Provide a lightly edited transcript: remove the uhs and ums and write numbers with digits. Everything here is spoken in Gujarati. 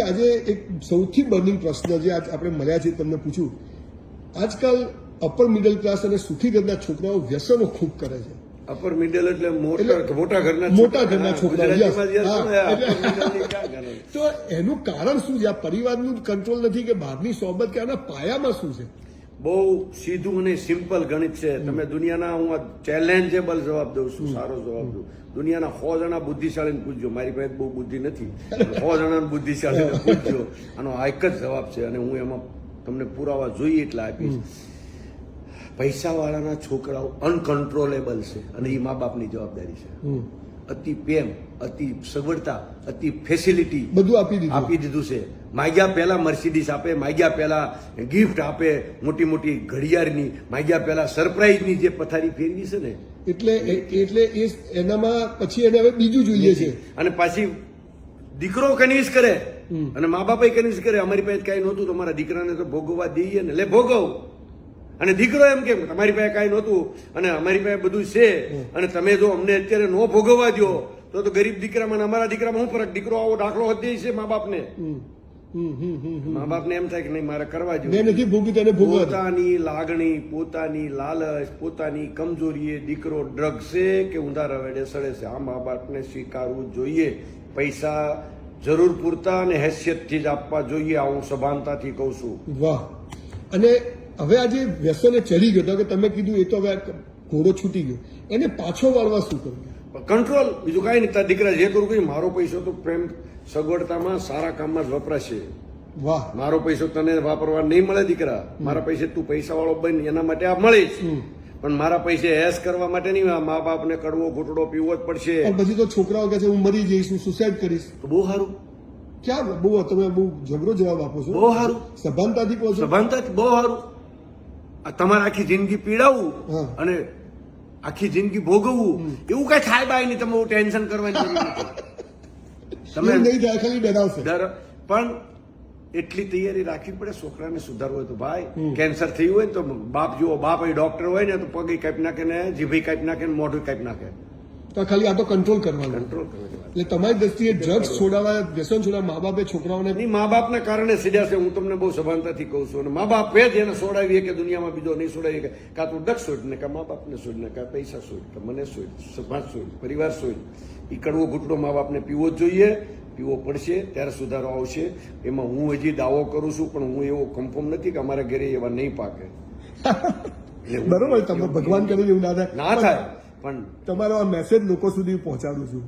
આજે એક સૌથી બર્નિંગ પ્રશ્ન જે આજ આપણે મળ્યા છે તમને પૂછું, આજકાલ અપર મિડલ ક્લાસ અને સુખી ઘરના છોકરાઓ વ્યસનો ખૂબ કરે છે. અપર મિડલ એટલે મોટા ઘરના છોકરાઓ. તો એનું કારણ શું છે? આ પરિવારનું કંટ્રોલ નથી કે બહારની સોબત કે આના પાયામાં શું છે? બહુ સીધું અને સિમ્પલ ગણિત છે. તમે દુનિયાના, હું ચેલેન્જેબલ જવાબ દઉં છું, સારો જવાબ દઉં. દુનિયાના 100 જણા બુદ્ધિશાળીને પૂછજો, મારી પાસે બહુ બુદ્ધિ નથી, 100 જણા બુદ્ધિશાળીને પૂછજો, આનો આ એક જ જવાબ છે અને હું એમાં તમને પુરાવા જોઈએ એટલા આપીશ. પૈસાવાળાના છોકરાઓ અનકન્ટ્રોલેબલ છે અને એ મા બાપની જવાબદારી છે. અતિ પ્રેમ, અતિ સગવડતા, અતિ ફેસિલિટી બધું આપી દીધું છે. માગ્યા પહેલા મર્સિડીઝ આપે, માગ્યા પહેલા ગિફ્ટ આપે, મોટી મોટી ઘડિયાળની, માગ્યા પહેલા સરપ્રાઈઝની જે પથારી ફેરવી છે ને, એટલે એનામાં પછી એને હવે બીજું જોઈએ છે. અને પાછી દીકરો કન્વિન્સ કરે અને મા બાપે કન્વિન્સ કરે, અમારી પાસે કઈ નહોતું, તમારા દીકરાને તો ભોગવવા દઈએ ને, લે ભોગવ. અને દીકરો એમ કેમ તમારી પાસે કઈ નહોતું અને અમારી પાસે બધું છે અને તમે જો અમને અત્યારે નો ભોગવવા દો તો ગરીબ દીકરામાં અમારા દીકરામાં શું ફરક? દીકરો આવો દાખલો હતી છે મા બાપને. મા બાપને એમ થાય કે નહીં, મારે કરવા જોઈએ. પોતાની લાગણી, પોતાની લાલચ, પોતાની કમજોરી, દીકરો ડ્રગ્સ છે કે ઊંધા રવેડે સડે છે, આ મા બાપને સ્વીકારવું જોઈએ. પૈસા જરૂર પૂરતા અને હેસિયતથી જ આપવા જોઈએ, આ હું સભાનતાથી કઉ છું. વાહ. અને હવે આજે વ્યસને ચડી ગયો કે તમે કીધું એ તો હવે ઘોડો છૂટી ગયો, એને પાછો વાળવા શું કરવું? કંટ્રોલ, બીજું કાંઈ નહીં. તારા દીકરા જે કરું કઈ, મારો પૈસો તો પ્રેમ સગવડતામાં સારા કામમાં જ વપરાશે. વાહ. મારો પૈસો તને વાપરવા નહીં મળે દીકરા. મારા પૈસે તું પૈસા વાળો બન, એના માટે આ મળીશ, પણ મારા પૈસે એસ કરવા માટે નહીં. મા બાપને કડવો ઘૂંટડો પીવો જ પડશે. પછી તો છોકરાઓ કહે છે હું મરી જઈશ, હું સુસાઇડ કરીશ. તો બહુ સારું. ક્યાં બહુ તમે બહુ જબરો જવાબ આપો છો. બહુ સારું. સભાનતાથી કહો છો. સભાનતાથી બહુ સારું. તમારે આખી જિંદગી પીડાવવું અને આખી જિંદગી ભોગવવું, એવું કઈ થાય બાય નહીં. તમે ટેન્શન કરવાની જરૂર નથી. તમે નહીં થાય, ખાલી ડરાવશે. પણ એટલી તૈયારી રાખવી પડે. છોકરાને સુધારવું હોય તો ભાઈ, કેન્સર થયું હોય ને તો બાપ જુઓ, બાપ ડોક્ટર હોય ને તો પગ કાપી નાખે ને જીભ કાપી નાખે ને મોઢું કાપી નાખે. તો ખાલી આ તો કંટ્રોલ કરવાનું. એટલે તમારી દ્રષ્ટિએ ડ્રગ્સ છોડાવવા, વ્યસન છોડાવવા મા બાપે છોકરાઓને નહીં, મા બાપના કારણે સીધા છે. હું તમને બહુ સભાનતાથી કહું છું. અને મા બાપ જ એને છોડાવીએ કે દુનિયામાં બીજો નહીં છોડાવીએ કે કાં તું ડ્રગ્સ છોડ ને, કાં મા બાપને છોડ ને, કાં પૈસા છોડ, કાં મને છોડ, સમાજ છોડ, પરિવાર છોડ. એ કડવો ઘૂંટડો મા બાપને પીવો જ જોઈએ, પીવો પડશે, ત્યારે સુધારો આવશે. એમાં હું હજી દાવો કરું છું, પણ હું એવો કન્ફર્મ નથી કે અમારા ઘરે એવા નહીં પાકે. બરોબર, તમે ભગવાન કરે એવું ના થાય. પણ તમારો આ મેસેજ લોકો સુધી પહોંચાડું છું.